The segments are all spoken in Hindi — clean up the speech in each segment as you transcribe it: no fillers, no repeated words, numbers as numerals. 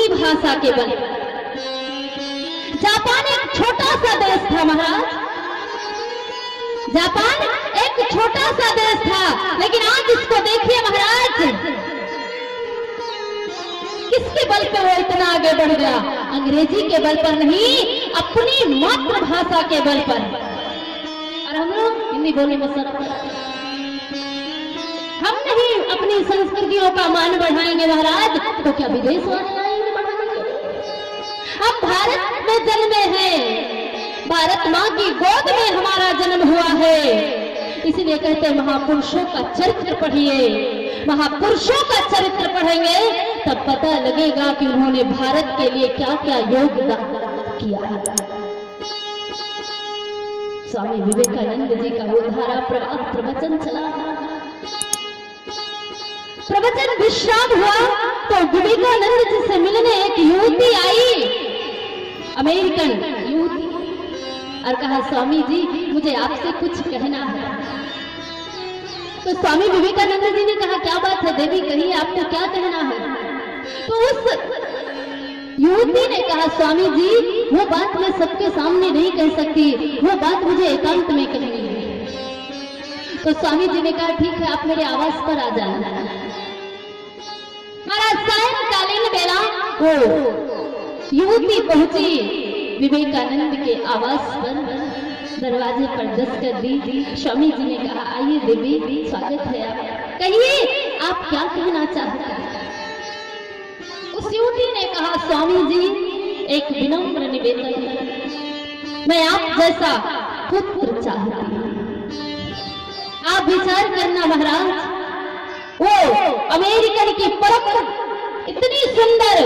अपनी भाषा के बल। जापान एक छोटा सा देश था महाराज, जापान एक छोटा सा देश था, लेकिन आज इसको देखिए महाराज, किसके बल पे वो इतना आगे बढ़ गया? अंग्रेजी के बल पर नहीं, अपनी मातृभाषा के बल पर। और हम लोग हिंदी बोलने में शर्म, हम नहीं अपनी संस्कृतियों का मान बढ़ाएंगे महाराज, तो क्या विदेश वाले आएंगे बढ़ाने? हम भारत में जन्मे हैं, भारत माँ की गोद में हमारा जन्म हुआ है, इसलिए कहते हैं महापुरुषों का चरित्र पढ़िए। महापुरुषों का चरित्र पढ़ेंगे तब पता लगेगा कि उन्होंने भारत के लिए क्या क्या योगदान किया है। स्वामी विवेकानंद जी का वो धारा प्रवाह प्रवचन चला, प्रवचन विश्राम हुआ तो विवेकानंद जी से मिलने एक युवती आई, अमेरिकन युवती, और कहा स्वामी जी मुझे आपसे कुछ कहना है। तो स्वामी विवेकानंद जी ने कहा क्या बात है देवी, कहिए आपको क्या कहना है? तो उस युवती ने कहा स्वामी जी वो बात मैं सबके सामने नहीं कह सकती, वो बात मुझे एकांत में कहनी है। तो स्वामी जी ने कहा ठीक है आप मेरे आवास पर आ जाना। महाराज सायंकालीन बेला वो युवती पहुंची विवेकानंद के आवास पर, दरवाजे पर दस्तक दी। स्वामी जी ने कहा आइए देवी स्वागत है आप, कहिए आप क्या कहना चाहते हैं? उस युवती ने कहा स्वामी जी एक विनम्र निवेदन, मैं आप जैसा पुत्र चाहती हूँ। आप विचार करना महाराज, वो अमेरिकन की परख इतनी सुंदर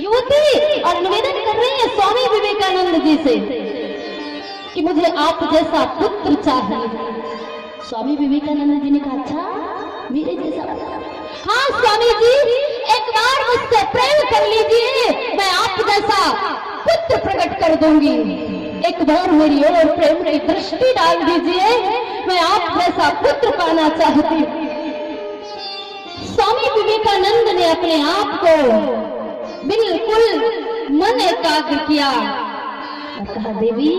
युवती और निवेदन कर रही है स्वामी विवेकानंद जी से कि मुझे आप जैसा पुत्र चाहिए। स्वामी विवेकानंद जी ने कहा अच्छा मेरे जैसा? हाँ स्वामी जी एक बार मुझसे प्रेम कर लीजिए, मैं आप जैसा पुत्र प्रकट कर दूंगी। एक बार मेरी ओर प्रेम की दृष्टि डाल दीजिए, मैं आप जैसा पुत्र पाना चाहती हूँ। स्वामी विवेकानंद ने अपने आप को बिल्कुल मन एकाग्र किया और कहा देवी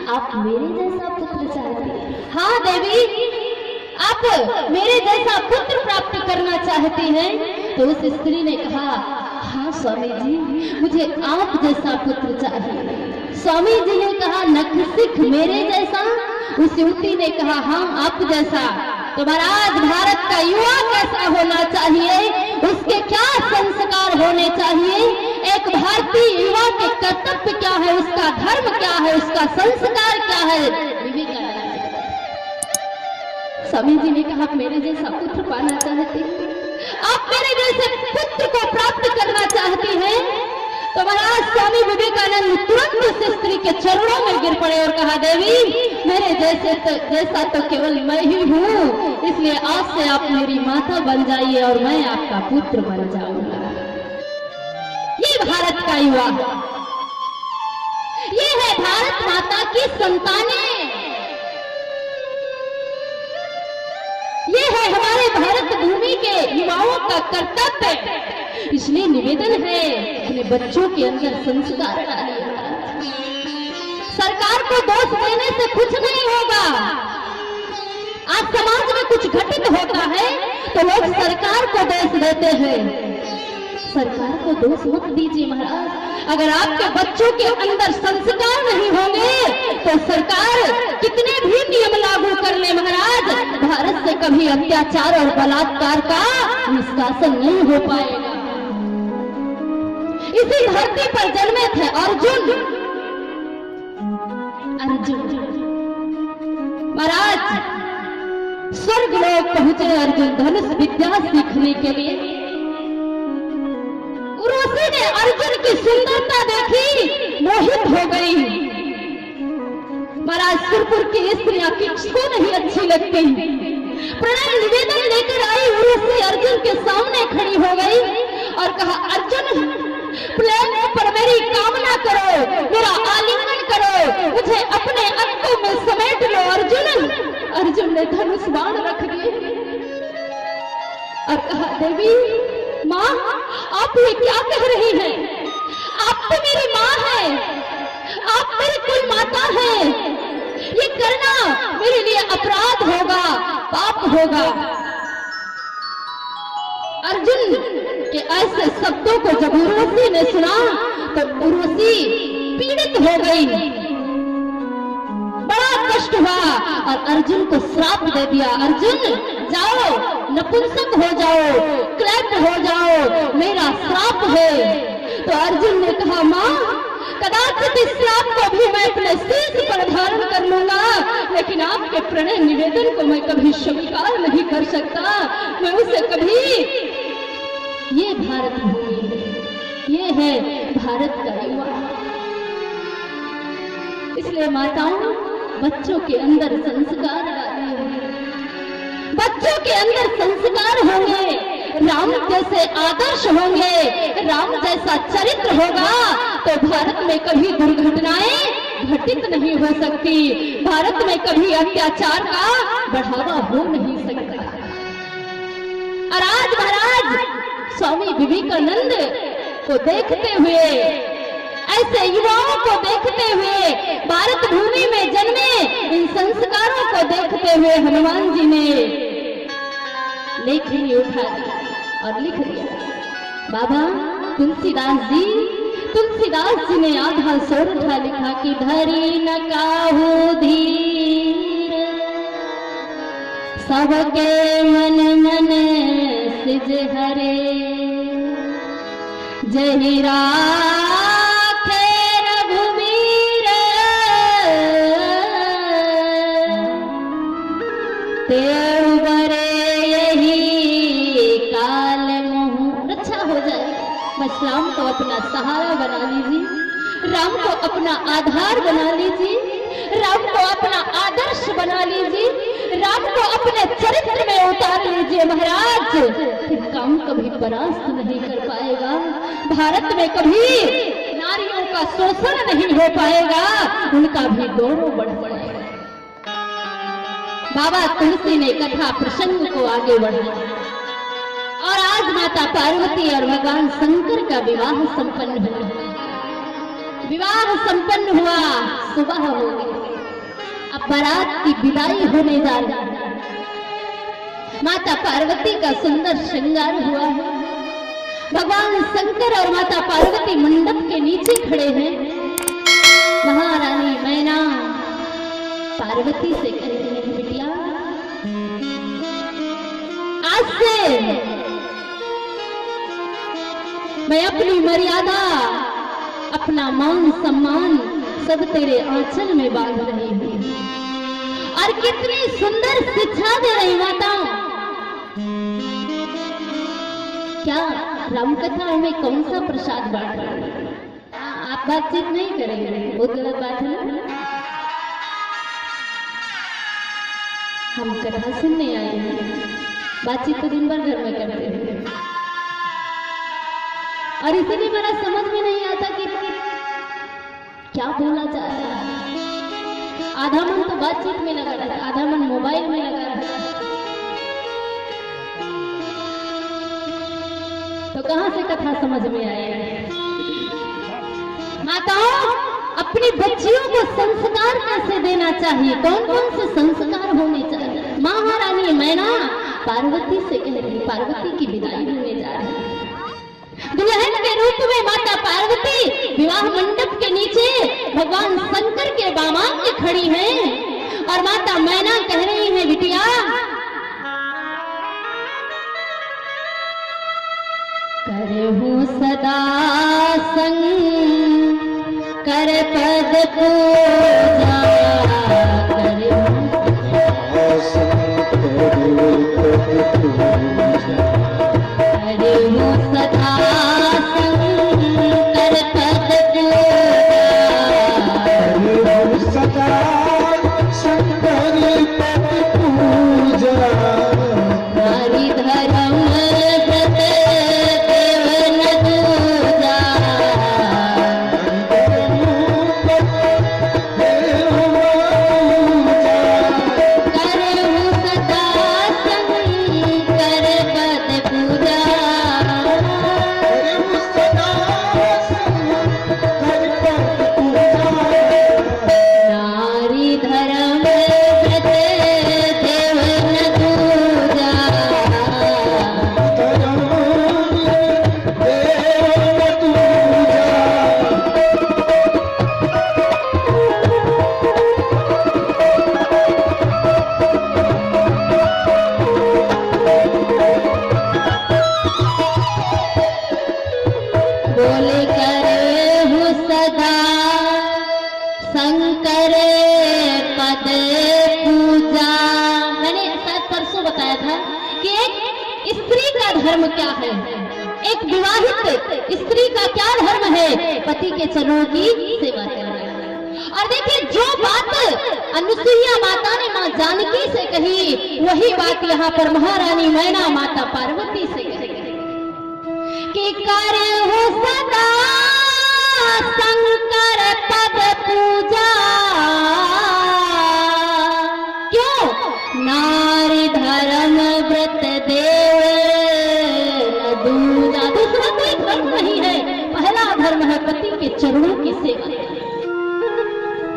आप मेरे जैसा पुत्र चाहती हैं? हाँ देवी आप मेरे जैसा पुत्र प्राप्त करना चाहती हैं? तो उस स्त्री ने कहा हाँ स्वामी जी मुझे आप जैसा पुत्र चाहिए। स्वामी जी ने कहा नख सिख मेरे जैसा? उस युवती ने कहा हाँ आप जैसा। तो महाराज भारत का युवा कैसा होना चाहिए, उसके क्या संस्कार होने चाहिए, एक भारतीय युवा के कर्तव्य क्या है, उसका धर्म क्या है, उसका संस्कार क्या है, विवेकानंद। स्वामी जी ने कहा मेरे जैसा पुत्र पाना चाहती हैं, आप मेरे जैसे पुत्र को प्राप्त करना चाहती हैं? तो महाराज स्वामी विवेकानंद तुरंत उस स्त्री के चरणों में गिर पड़े और कहा देवी मेरे जैसा तो केवल मैं ही हूँ, इसलिए आज से आप मेरी माता बन जाइए और मैं आपका पुत्र बन जाऊंगा। ये भारत का युवा, ये है भारत माता की संतानें, ये है हमारे भारत भूमि के युवाओं का कर्तव्य। इसलिए निवेदन है अपने बच्चों के अंदर संस्कार डालिए। सरकार को दोष देने से कुछ नहीं होगा। आज समाज में कुछ घटित होता है तो लोग सरकार को दोष देते हैं। सरकार को दोष मत दीजिए महाराज। अगर आपके बच्चों के अंदर संस्कार नहीं होंगे तो सरकार कितने भी नियम लागू कर ले महाराज, भारत से कभी अत्याचार और बलात्कार का निष्कासन नहीं हो पाएगा। इसी धरती पर जन्मे थे अर्जुन। महाराज स्वर्ग लोक पहुंचे अर्जुन धनुष विद्या सीखने के लिए। उर्वशी ने अर्जुन की सुंदरता देखी, मोहित हो गई। महाराज सुरपुर की स्त्रियां किसको नहीं अच्छी लगती। प्रणय निवेदन लेकर आई उर्वशी अर्जुन के सामने खड़ी हो गई और कहा अर्जुन प्लेन पर मेरी कामना करो, मेरा आलिंगन करो, मुझे अपने अंगों में समेट लो। अर्जुन ने धनुष बाण रख दिए और कहा देवी माँ, आप ये क्या कह रही हैं? आप तो मेरी माँ है, आप मेरी कुल माता है। ये करना मेरे लिए अपराध होगा, पाप होगा। अर्जुन के ऐसे शब्दों को जब उर्वशी ने सुना तो उर्वशी पीड़ित हो गई, बड़ा कष्ट हुआ और अर्जुन को श्राप दे दिया। अर्जुन जाओ, नपुंसक हो जाओ, क्लैप हो जाओ, मेरा श्राप है। तो अर्जुन ने कहा, माँ, कदाचित इस श्राप को भी मैं अपने शीश पर धारण कर लूंगा, लेकिन आपके प्रणय निवेदन को मैं कभी स्वीकार नहीं कर सकता। मैं उसे कभी, ये भारत भूमि है, ये है भारत का युवा। इसलिए माताओं, बच्चों के अंदर संस्कार डालिए, बच्चों के अंदर संस्कार होंगे, राम जैसे आदर्श होंगे, राम जैसा चरित्र होगा तो भारत में कभी दुर्घटनाएं घटित नहीं हो सकती, भारत में कभी अत्याचार का बढ़ावा हो नहीं सकता। और आज महाराज स्वामी विवेकानंद को देखते हुए, ऐसे युवाओं को देखते हुए, भारत भूमि में जन्मे इन संस्कारों को देखते हुए हनुमान जी ने लेखनी उठा दी और लिख दिया। बाबा तुलसीदास जी ने आधा सोर उठा लिखा कि धरी न काहू धीर, सबके मन मन सिज हरे, जहि राखे रघुवीर, तेऊ बरे यही काल मोह। रक्षा हो जाए, बस राम को अपना सहारा बना लीजिए, राम को अपना आधार बना लीजिए, राम को अपना आदर्श बना लीजिए, राम को अपने चरित्र में उतार लीजिए महाराज, फिर काम कभी परास्त नहीं कर पाएगा, भारत में कभी नारियों का शोषण नहीं हो पाएगा, उनका भी गौरव बढ़ पड़ेगा। बाबा तुलसी ने कथा प्रसंग को आगे बढ़ाया और आज माता पार्वती और भगवान शंकर का विवाह संपन्न हुआ। विवाह संपन्न हुआ, सुबह हो गई, अब बारात की विदाई होने जा रही है। माता पार्वती का सुंदर श्रृंगार हुआ है, भगवान शंकर और माता पार्वती मंडप के नीचे खड़े हैं। महारानी मैना पार्वती से कह रही है, बिटिया आज से मैं अपनी मर्यादा, अपना मान सम्मान सब तेरे आंचल में बांध रही हूँ। और कितनी सुंदर शिक्षा दे रही माताओं। क्या रामकथाओं में कौन सा प्रसाद बांट रहे हैं? आप बातचीत नहीं करेंगे, बहुत गलत बात है ना। हम कथा सुनने आए हैं, बातचीत तो दिन भर घर में करते हैं, और इसीलिए मेरा समझ में नहीं आता कि क्या बोला जा रहा है। आधा मन तो बातचीत में लगा रहता, आधा मन मोबाइल में लगा रहता, तो कहां से कथा समझ में आएगी। माताओं, अपनी बच्चियों को संस्कार कैसे देना चाहिए, कौन कौन से संस्कार होने चाहिए। महारानी मैना पार्वती से कह रही, पार्वती की विदाई होने जा रही है। दुल्हन के रूप में माता पार्वती विवाह मंडप के नीचे भगवान शंकर के बामांग खड़ी हैं और माता मैना कह रही है, बिटिया करहूं सदा संग कर पद पूजा, करहूं सदा बोले करे हूँ सदा शंकर पद पूजा। मैंने शायद परसों बताया था कि एक स्त्री का धर्म क्या है, एक विवाहित स्त्री का क्या धर्म है, पति के चरणों की सेवा करना। और देखिए जो बात अनुसुईया माता ने मां जानकी से कही, वही बात यहाँ पर महारानी मैना माता पार्वती से कही कि करे हो सदा शंकर पद पूजा। क्यों? नारी धर्म व्रत देव न दूजा। दूसरा कोई धर्म नहीं है, पहला धर्म है पति के चरणों की सेवा।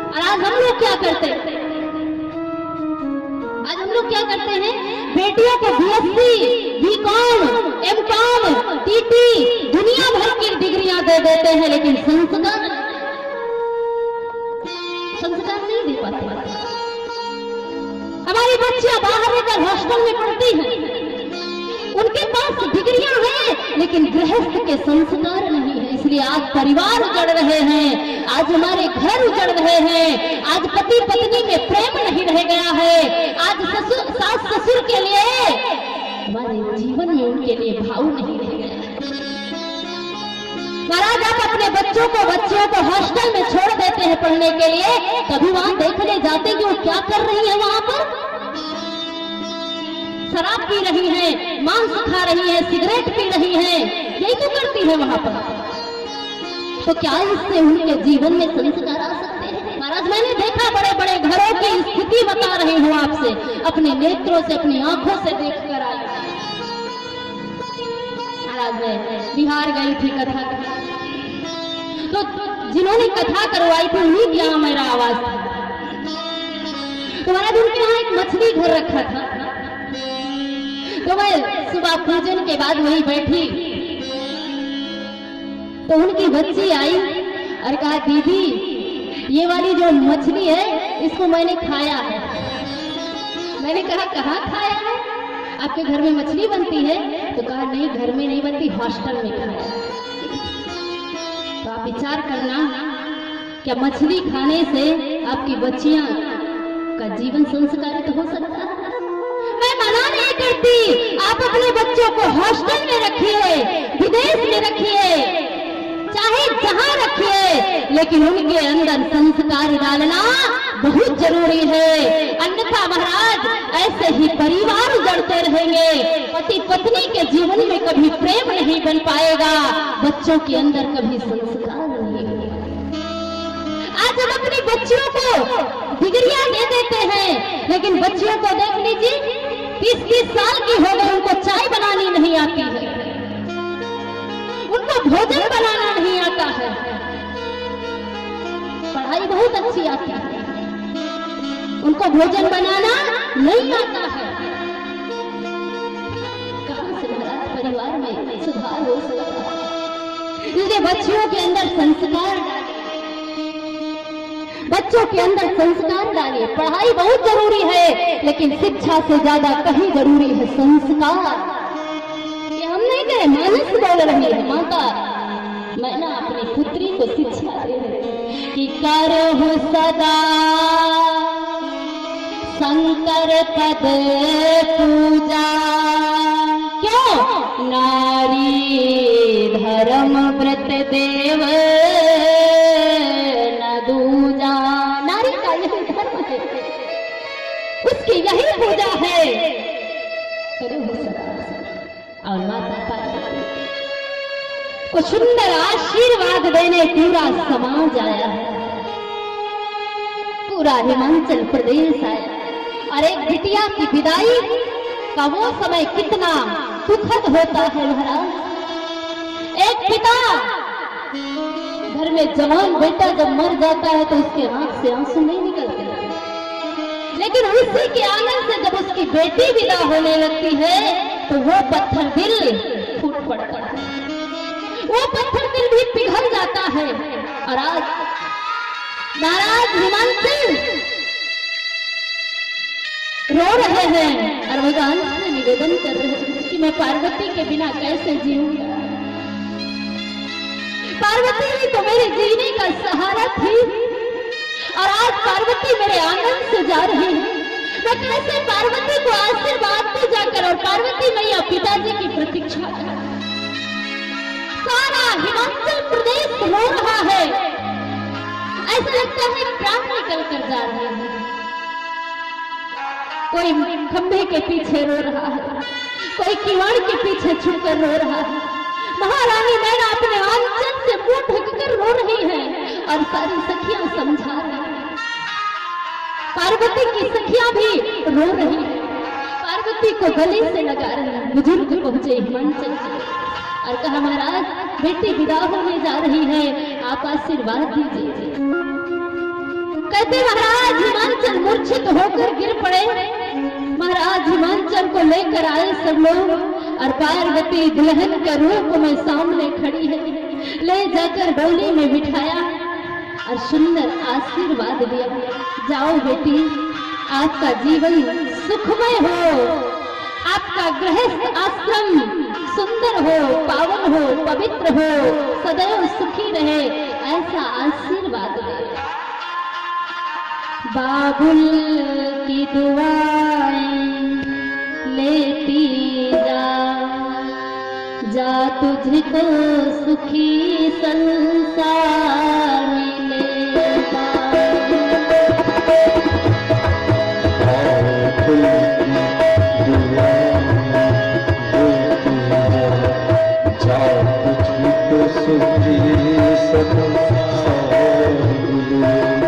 और आज हम लोग क्या करते हैं? आज हम लोग क्या करते हैं? बेटियों को बीएससी, बीकॉम, एमकॉम, टीटी दुनिया भर की डिग्रियां दे देते हैं, लेकिन संस्कार नहीं दे पाते। हमारी बच्चियां बाहर रहकर हॉस्टल में पढ़ती हैं, उनके पास डिग्रियां हैं लेकिन गृहस्थ के संस्कार नहीं है। इसलिए आज परिवार उजड़ रहे हैं, आज हमारे घर उजड़ रहे हैं, आज पति पत्नी में प्रेम नहीं रह गया है, आज सास ससुर के लिए हमारे जीवन में उनके लिए भाव नहीं रह गया है। महाराज आप अपने बच्चों को हॉस्टल में छोड़ देते हैं पढ़ने के लिए, कभी वहां देखने जाते कि वो क्या कर रही है, वहां पर शराब पी रही है, मांस खा रही है, सिगरेट पी रही है, यही तो करती है वहां पर। तो क्या इससे उनके जीवन में संस्कार आ सकते हैं? महाराज मैंने देखा बड़े बड़े घरों की स्थिति बता रही हूँ आपसे, अपने नेत्रों से अपनी आंखों से देख कर आई। महाराज मैं बिहार गई थी कथा, तो जिन्होंने कथा करवाई थी उन्हीं के यहाँ मेरा आवाज था। तो महाराज उनके यहाँ एक मछली घर रखा था, तो मैं सुबह पूजन के बाद वही बैठी, तो उनकी बच्ची आई और कहा दीदी ये वाली जो मछली है इसको मैंने खाया है। मैंने कहा कहाँ खाया है? आपके घर में मछली बनती है? तो कहा नहीं घर में नहीं बनती, हॉस्टल में खाया। तो आप विचार करना क्या मछली खाने से आपकी बच्चियां का जीवन संस्कारित हो सकता है? मैं मना नहीं करती, आप अपने बच्चों को हॉस्टल में रखिए, विदेश में रखिए, चाहे जहां रखिए, लेकिन उनके अंदर संस्कार डालना बहुत जरूरी है। अन्यथा महाराज ऐसे ही परिवार उजड़ते रहेंगे, पति पत्नी के जीवन में कभी प्रेम नहीं बन पाएगा, बच्चों के अंदर कभी संस्कार नहीं होगा। आज हम अपनी बच्चियों को डिग्रियां दे देते हैं, लेकिन बच्चियों को देख लीजिए 30-30 साल की हो गई, उनको चाय बनानी नहीं आती है, उनको भोजन बनाना नहीं आता है, पढ़ाई बहुत अच्छी आती है, उनको भोजन बनाना नहीं आता है। कहां से महाराज परिवार में सुधार हो सकता है? इसलिए बच्चियों के अंदर संस्कार डालिए, बच्चों के अंदर संस्कार डालिए। पढ़ाई बहुत जरूरी है, लेकिन शिक्षा से ज्यादा कहीं जरूरी है संस्कार। हम नहीं कहे, मानस बोल रही है माता, मैं ना अपनी पुत्री को शिक्षा दे रही कि करो सदा शंकर पद पूजा। क्यों? नारी धर्म व्रत देव न दूजा। नारी का यही धर्म है, उसकी यही पूजा है। करो सदा। और माता पार्वती को सुंदर आशीर्वाद देने पूरा समाज आया है, पूरा हिमाचल प्रदेश आया। और एक बिटिया की विदाई का वो समय कितना सुखद होता है महाराज। एक पिता घर में जवान बेटा जब मर जाता है तो उसके आंख से आंसू नहीं निकलते, लेकिन उसी के आनंद से जब उसकी बेटी विदा होने लगती है तो वो पत्थर दिल फूट पड़ता है, वो पत्थर दिल भी पिघल जाता है। और आज महाराज हिमांचल रो रहे हैं और भगवान से निवेदन कर रहे हैं कि मैं पार्वती के बिना कैसे जीऊंगा। पार्वती ही तो मेरे जीने का सहारा थी और आज पार्वती मेरे आंगन से जा रही है। मैं कैसे पार्वती को आशीर्वाद दे जाकर और पार्वती मैया पिताजी की प्रतीक्षा कर। सारा हिमाचल प्रदेश रो रहा है, ऐसा लगता है प्राण निकल कर जा रहे हैं। कोई खंभे के पीछे रो रहा है, कोई किवाड़ के पीछे छुपकर रो रहा है। महारानी नैना अपने आंचल से मुंह ढककर रो रही है और सारी सखियां समझा रही हैं। पार्वती की सखियां भी रो रही हैं, पार्वती को गले से लगा रही हैं। बुजुर्ग पहुंचे हिमाचल से और कहा, महाराज बेटी विदा होने जा रही है, आप आशीर्वाद दीजिए। कहते महाराज हिमाचल मूर्छित होकर गिर पड़े। महाराज हिमाचल को लेकर आए सब लोग और पार्वती दुल्हन के रूप में सामने खड़ी है। ले जाकर डोली में बिठाया और सुंदर आशीर्वाद दिया। जाओ बेटी, आपका जीवन सुखमय हो, आपका गृहस्थ आश्रम सुंदर हो, पावन हो, पवित्र हो, सदैव सुखी रहे, ऐसा आशीर्वाद दे। बाबुल की दुआएं लेती जा तुझको सुखी संसार मिलेगा। बाबुल की दुआएं जा तुझको सुखी संसार मिलेगा।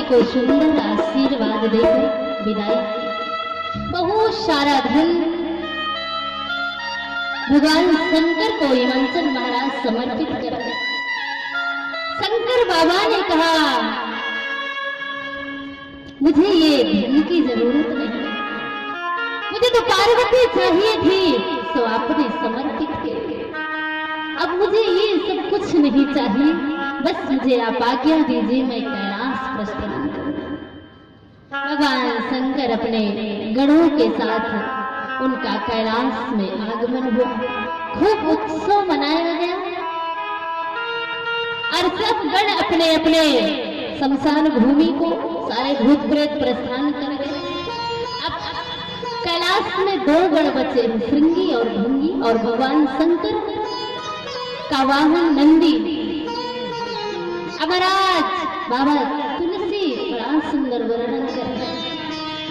को सुंदर आशीर्वाद देकर विदाई। बहुत सारा धन भगवान शंकर को हिमाचल महाराज समर्पित कर। शंकर बाबा ने कहा, मुझे ये धन की जरूरत नहीं, मुझे तो पार्वती चाहिए थी, तो आपने समर्पित किया। अब मुझे ये सब कुछ नहीं चाहिए, बस मुझे आप आज्ञा दीजिए, मैं कैलाश प्रस्थान करूं। भगवान शंकर अपने गणों के साथ उनका कैलाश में आगमन हुआ। खूब उत्सव मनाया गया और सब गण अपने अपने शमशान भूमि को सारे भूत प्रेत प्रस्थान कर गए। अब कैलाश में दो गण बचे, श्रृंगी और भृंगी, और भगवान शंकर का वाहन नंदी। महाराज बाबा तुलसी बड़ा सुंदर वर्णन कर रहे हैं।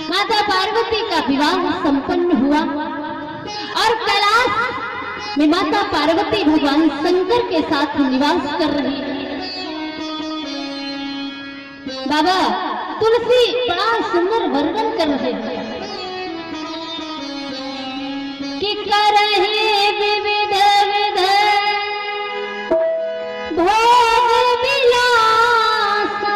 माता पार्वती का विवाह संपन्न हुआ और कैलाश में माता पार्वती भगवान शंकर के साथ निवास कर रही है। बाबा तुलसी बड़ा सुंदर वर्णन कर रहे हैं कि करहे विविध विध भोग विलासा,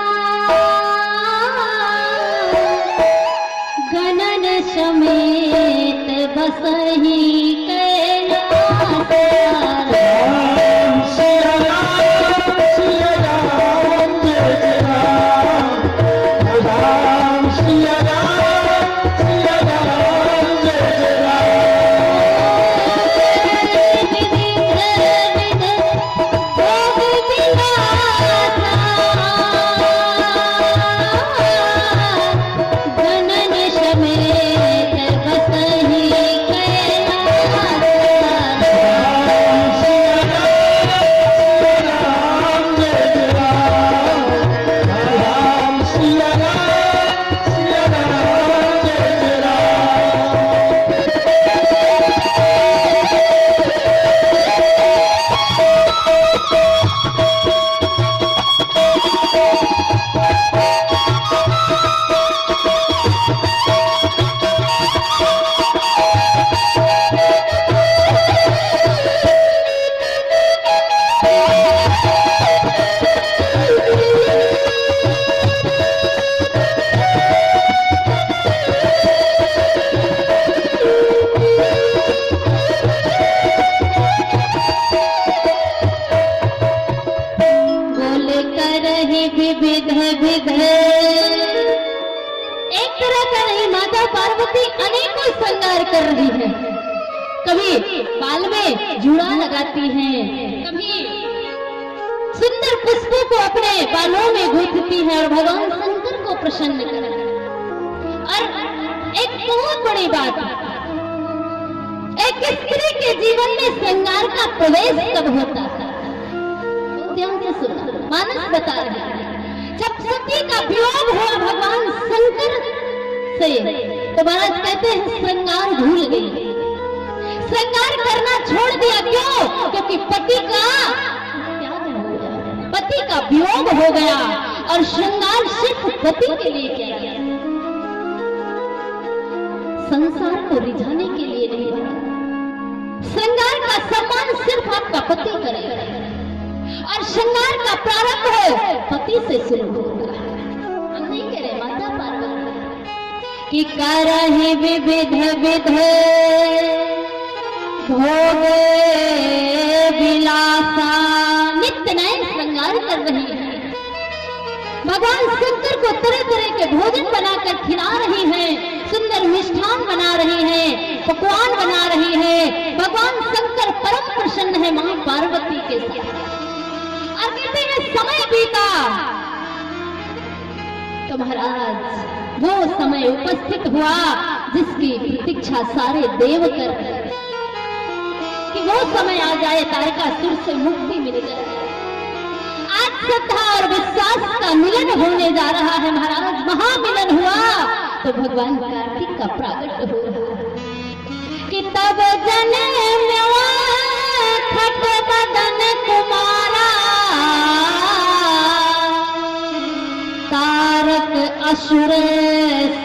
गणन समेत बसहि कैलासा। एक तरह का नहीं, माता पार्वती अनेकों श्रृंगार कर रही है। कभी बाल में जूड़ा लगाती हैं, कभी सुंदर पुष्पों को अपने बालों में गूंथती है और भगवान शंकर को प्रसन्न कर। और एक बहुत बड़ी बात, एक स्त्री के जीवन में श्रृंगार का प्रवेश कब होता है? ध्यान से सुना, मानस बता रहे हैं। जब सती का वियोग हुआ भगवान शंकर से, तो महाराज कहते हैं श्रृंगार भूल गई, श्रृंगार करना छोड़ दिया। क्यों? क्योंकि पति का वियोग हो गया और श्रृंगार सिर्फ पति के लिए किया गया, संसार को रिझाने के लिए नहीं बना। श्रृंगार का सम्मान सिर्फ आपका पति करेगा और श्रृंगार का प्रारंभ है पति से शुरू होगा। हम नहीं कह रहे माता पार्वती कि करहि विविध विध भोग विलासा, नित्य नए श्रृंगार कर रही है। भगवान शंकर को तरह तरह के भोजन बनाकर खिला रही है, सुंदर मिष्ठान बना रही है, पकवान बना रही है। भगवान शंकर परम प्रसन्न है मां पार्वती के साथ। और कहते हैं समय बीता तो महाराज वो समय उपस्थित हुआ जिसकी प्रतीक्षा सारे देव कर रहे कि वो समय आ जाए, तारकासुर से मुक्ति मिल जाए। आज श्रद्धा और विश्वास का मिलन होने जा रहा है महाराज, महामिलन हुआ तो भगवान कार्तिक का प्रागट हो रहा है कि तब जन्म्या खट बदन कुमारा, तारक असुर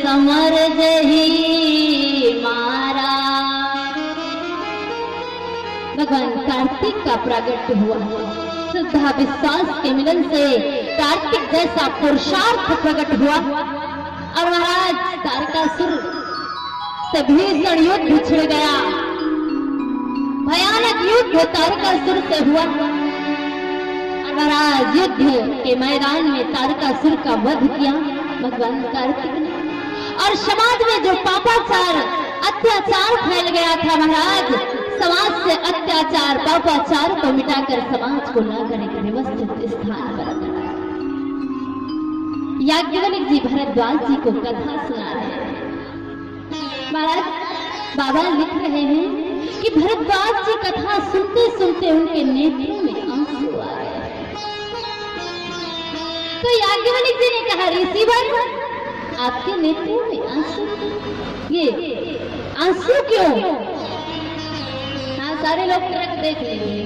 समर जही मारा। भगवान कार्तिक का प्रागट हुआ, श्रद्धा विश्वास के मिलन से कार्तिक जैसा पुरुषार्थ प्रकट हुआ और महाराज तारकासुर से भीषण युद्ध छिड़ गया। भयानक युद्ध तारकासुर से हुआ और महाराज महाराज युद्ध के मैदान में तारकासुर का वध किया भगवान कार्तिक ने। और समाज में जो पापाचार अत्याचार फैल गया था महाराज, समाज से अत्याचार पापाचार को मिटाकर समाज को लाकर एक व्यवस्थित स्थान पर रखा। याज्ञवल्क्य जी भरद्वाज जी को कथा सुना रहे हैं। महाराज बाबा लिख रहे हैं कि भरद्वाज जी कथा सुनते सुनते उनके नेत्रों में आंसू आ गए। तो याज्ञवल्क्य जी ने कहा, ऋषिवर आपके नेत्रों में आंसू, ये आंसू क्यों? हाँ, सारे लोग ट्रक देख लेंगे,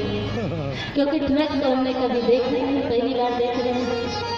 क्योंकि ट्रक तो हमने कभी देखा नहीं, पहली बार देख रहे हैं।